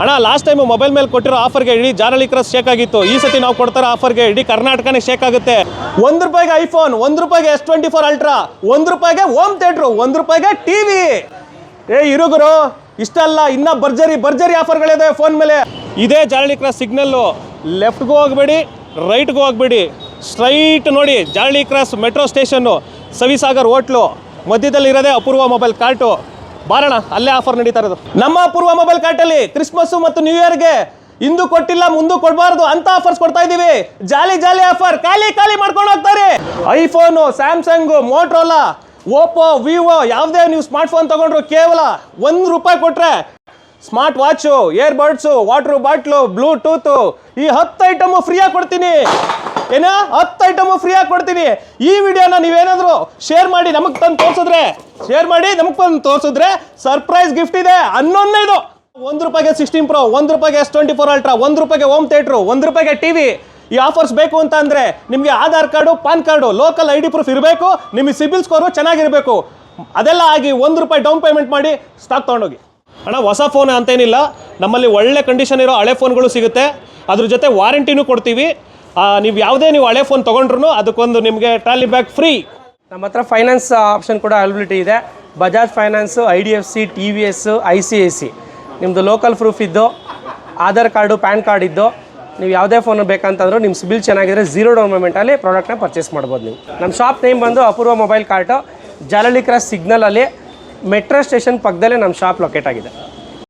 ಅಣ್ಣ last time mobile ಮೇಲೆ ಕೊಟ್ಟಿರೋ ಆಫರ್ಗೆ ಇಡೀ ಜಾರಳಿ ಕ್ರಾಸ್ ಶೇಕ್ ಆಗಿತ್ತು. ಈ ಸತಿ ನಾವು ಕೊಡ್ತಾರೋ ಆಫರ್ಗೆ ಇಡೀ ಕರ್ನಾಟಕನೇ ಶೇಕ್ ಆಗುತ್ತೆ. ₹1 iPhone, ₹1 S24 ultra, ₹1 home theatre, ₹1 TV. ಇರುಗುರು ಇಷ್ಟಲ್ಲ, ಇನ್ನ ಭರ್ಜರಿ ಆಫರ್ಗಳಿದೆ ಫೋನ್ ಮೇಲೆ. ಇದೇ ಜಾರಳಿ ಕ್ರಾಸ್ ಸಿಗ್ನಲ್ಲು. ಲೆಫ್ಟ್ಗೂ ಹೋಗ್ಬೇಡಿ, ರೈಟ್ಗೂ ಹೋಗ್ಬೇಡಿ, ಸ್ಟ್ರೈಟ್ ನೋಡಿ ಜಾರಳಿ ಕ್ರಾಸ್ ಮೆಟ್ರೋ ಸ್ಟೇಷನ್ನು, ಸವಿಸಾಗರ್ ಹೋಟ್ಲು, ಮಧ್ಯದಲ್ಲಿ ಇರೋದೇ ಅಪೂರ್ವ ಮೊಬೈಲ್ ಕಾರ್ಟು. ಬಾರಣ, ಅಲ್ಲೇ ಆಫರ್ ನಡೀತಾ ಇರೋದು. ನಮ್ಮ ಅಪೂರ್ವ ಮೊಬೈಲ್ ಕಾರ್ಟಲ್ಲಿ ಕ್ರಿಸ್ಮಸ್ ಮತ್ತು ನ್ಯೂ ಇಯರ್ಗೆ ಇಂದು ಕೊಟ್ಟಿಲ್ಲ ಮುಂದೆ ಕೊಡಬಾರ್ದು ಅಂತ ಆಫರ್ಸ್ ಕೊಡ್ತಾ ಇದೀವಿ. ಜಾಲಿ ಆಫರ್, ಖಾಲಿ ಮಾಡ್ಕೊಂಡು ಹೋಗ್ತಾರೆ. IPhone, Samsung, Motorola, Oppo, Vivo ಯಾವುದೇ ನೀವು ಸ್ಮಾರ್ಟ್ ಫೋನ್ ತಗೊಂಡ್ರು ಕೇವಲ ₹1 ಕೊಟ್ರೆ smart watch, air buds, water bottle, Bluetooth ಈ 10 ಐಟಮು ಫ್ರೀಯಾಗಿ ಕೊಡ್ತೀನಿ. 10 ಐಟಮು ಫ್ರೀಯಾಗಿ ಕೊಡ್ತೀನಿ. ಈ ವಿಡಿಯೋನ ನೀವೇನಾದರೂ ಶೇರ್ ಮಾಡಿ ನಮಗೆ ತಂದು ತೋರಿಸಿದ್ರೆ ಸರ್ಪ್ರೈಸ್ ಗಿಫ್ಟ್ ಇದೆ. ಇದು ₹1 16 Pro, ₹1 S24 ultra, ₹1 home theatre, ₹1 TV. ಈ ಆಫರ್ಸ್ ಬೇಕು ಅಂತ ಅಂದರೆ ನಿಮಗೆ Aadhaar card, PAN card, local ID proof ಇರಬೇಕು, ನಿಮಗೆ ಸಿಬಿಲ್ ಸ್ಕೋರು ಚೆನ್ನಾಗಿರಬೇಕು. ಅದೆಲ್ಲ ಆಗಿ ₹1 ಡೌನ್ ಪೇಮೆಂಟ್ ಮಾಡಿ ಸ್ಟಾಕ್ ತೊಗೊಂಡೋಗಿ. ಅಣ್ಣ ಹೊಸ ಫೋನ್ ಅಂತೇನಿಲ್ಲ, ನಮ್ಮಲ್ಲಿ ಒಳ್ಳೆ ಕಂಡೀಷನ್ ಇರೋ ಹಳೆ ಫೋನ್ಗಳು ಸಿಗುತ್ತೆ. ಅದ್ರ ಜೊತೆ ವಾರಂಟಿನೂ ಕೊಡ್ತೀವಿ. ನೀವು ಯಾವುದೇ ಹಳೆ ಫೋನ್ ತೊಗೊಂಡ್ರು ಅದಕ್ಕೊಂದು ನಿಮಗೆ ಟ್ರಾಲಿ ಬ್ಯಾಗ್ ಫ್ರೀ. ನಮ್ಮ ಹತ್ರ ಫೈನಾನ್ಸ್ ಆಪ್ಷನ್ ಕೂಡ ಅವೈಲಬಿಲಿಟಿ ಇದೆ. Bajaj finance, IDFC, TVS, ICIC. ನಿಮ್ಮದು ಲೋಕಲ್ ಪ್ರೂಫ್ ಇದ್ದು, ಆಧಾರ್ ಕಾರ್ಡು, ಪ್ಯಾನ್ ಕಾರ್ಡ್ ಇದ್ದು ನೀವು ಯಾವುದೇ ಫೋನ್ ಬೇಕಂತಂದ್ರೂ ನಿಮ್ಮ ಸಿಬಿಲ್ ಚೆನ್ನಾಗಿದ್ರೆ 0 ಡೌನ್ ಪೇಮೆಂಟಲ್ಲಿ ಪ್ರಾಡಕ್ಟ್ನ ಪರ್ಚೇಸ್ ಮಾಡ್ಬೋದು ನೀವು. ನಮ್ಮ ಶಾಪ್ ನೇಮ್ ಬಂದು Apoorva mobile cart, Jalahalli cross ಸಿಗ್ನಲಲ್ಲಿ ಮೆಟ್ರೋ ಸ್ಟೇಷನ್ ಪಕ್ಕದಲ್ಲೇ ನಮ್ಮ ಶಾಪ್ ಲೊಕೇಟ್ ಆಗಿದೆ.